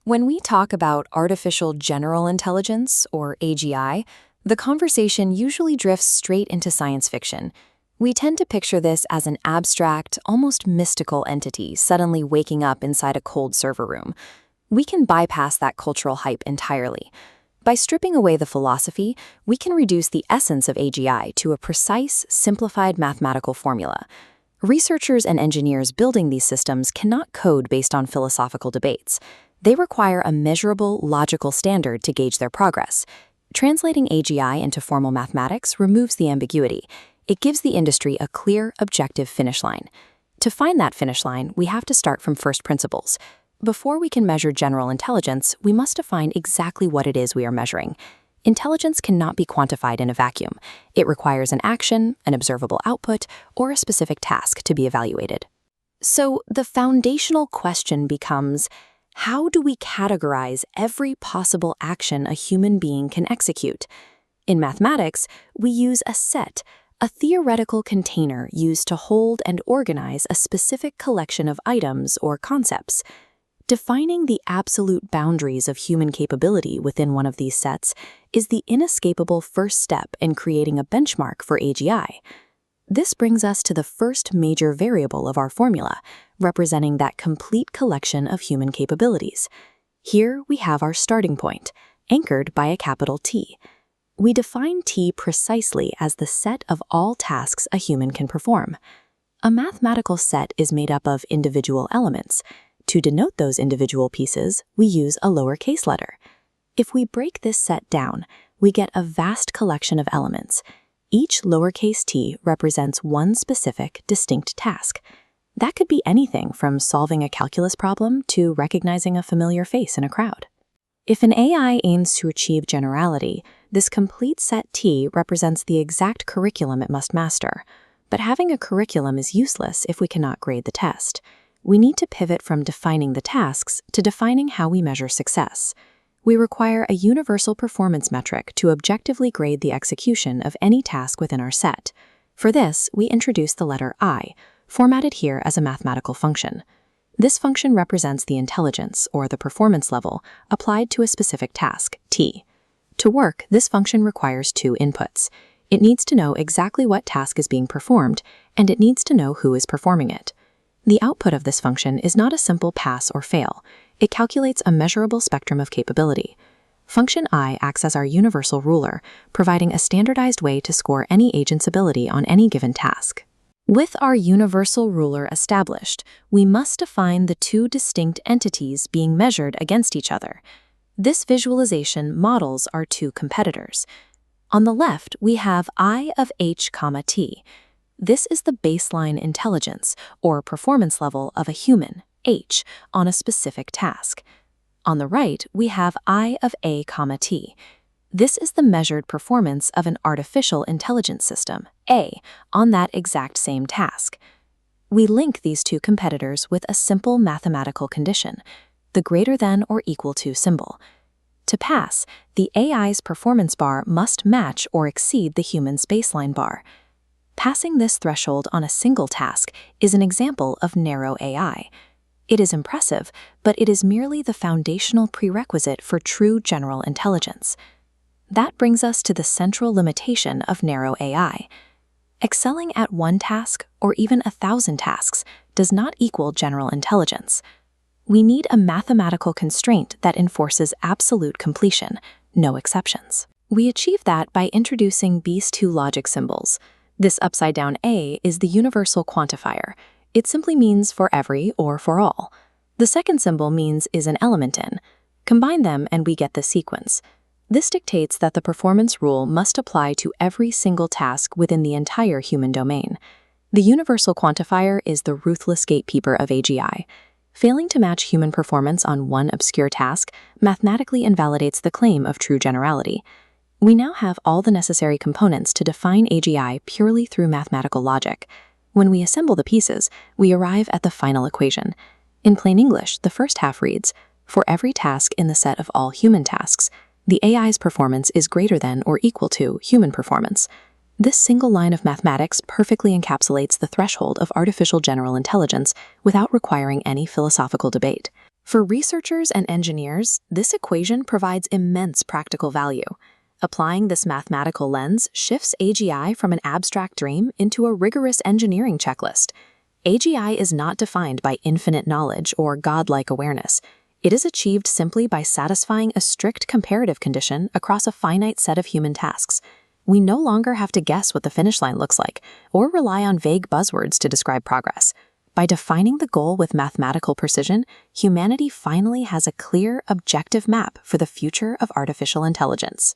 When we talk about artificial general intelligence, or AGI, the conversation usually drifts straight into science fiction. We tend to picture this as an abstract, almost mystical entity suddenly waking up inside a cold server room. We can bypass that cultural hype entirely. By stripping away the philosophy, we can reduce the essence of AGI to a precise, simplified mathematical formula. Researchers and engineers building these systems cannot code based on philosophical debates. They require a measurable, logical standard to gauge their progress. Translating AGI into formal mathematics removes the ambiguity. It gives the industry a clear, objective finish line. To find that finish line, we have to start from first principles. Before we can measure general intelligence, we must define exactly what it is we are measuring. Intelligence cannot be quantified in a vacuum. It requires an action, an observable output, or a specific task to be evaluated. So the foundational question becomes, how do we categorize every possible action a human being can execute? In mathematics, we use a set, a theoretical container used to hold and organize a specific collection of items or concepts. Defining the absolute boundaries of human capability within one of these sets is the inescapable first step in creating a benchmark for AGI. This brings us to the first major variable of our formula, representing that complete collection of human capabilities. Here we have our starting point, anchored by a capital T. We define T precisely as the set of all tasks a human can perform. A mathematical set is made up of individual elements. To denote those individual pieces, we use a lowercase letter. If we break this set down, we get a vast collection of elements. Each lowercase t represents one specific, distinct task. That could be anything from solving a calculus problem to recognizing a familiar face in a crowd. If an AI aims to achieve generality, this complete set T represents the exact curriculum it must master. But having a curriculum is useless if we cannot grade the test. We need to pivot from defining the tasks to defining how we measure success. We require a universal performance metric to objectively grade the execution of any task within our set. For this, we introduce the letter I, formatted here as a mathematical function. This function represents the intelligence, or the performance level, applied to a specific task, T. To work, this function requires two inputs. It needs to know exactly what task is being performed, and it needs to know who is performing it. The output of this function is not a simple pass or fail. It calculates a measurable spectrum of capability. Function I acts as our universal ruler, providing a standardized way to score any agent's ability on any given task. With our universal ruler established, we must define the two distinct entities being measured against each other. This visualization models our two competitors. On the left, we have I of h, t. This is the baseline intelligence, or performance level of a human, H, on a specific task. On the right, we have I of a, t. This is the measured performance of an artificial intelligence system, A, on that exact same task. We link these two competitors with a simple mathematical condition, the greater than or equal to symbol. To pass, the AI's performance bar must match or exceed the human's baseline bar. Passing this threshold on a single task is an example of narrow AI. It is impressive, but it is merely the foundational prerequisite for true general intelligence. That brings us to the central limitation of narrow AI. Excelling at one task, or even 1,000 tasks, does not equal general intelligence. We need a mathematical constraint that enforces absolute completion, no exceptions. We achieve that by introducing these two logic symbols. This upside-down A is the universal quantifier. It simply means for every or for all. The second symbol means is an element in. Combine them and we get the sequence. This dictates that the performance rule must apply to every single task within the entire human domain. The universal quantifier is the ruthless gatekeeper of AGI. Failing to match human performance on one obscure task mathematically invalidates the claim of true generality. We now have all the necessary components to define AGI purely through mathematical logic. When we assemble the pieces, we arrive at the final equation. In plain English, the first half reads, for every task in the set of all human tasks, the AI's performance is greater than or equal to human performance. This single line of mathematics perfectly encapsulates the threshold of artificial general intelligence without requiring any philosophical debate. For researchers and engineers, this equation provides immense practical value. Applying this mathematical lens shifts AGI from an abstract dream into a rigorous engineering checklist. AGI is not defined by infinite knowledge or godlike awareness. It is achieved simply by satisfying a strict comparative condition across a finite set of human tasks. We no longer have to guess what the finish line looks like or rely on vague buzzwords to describe progress. By defining the goal with mathematical precision, humanity finally has a clear, objective map for the future of artificial intelligence.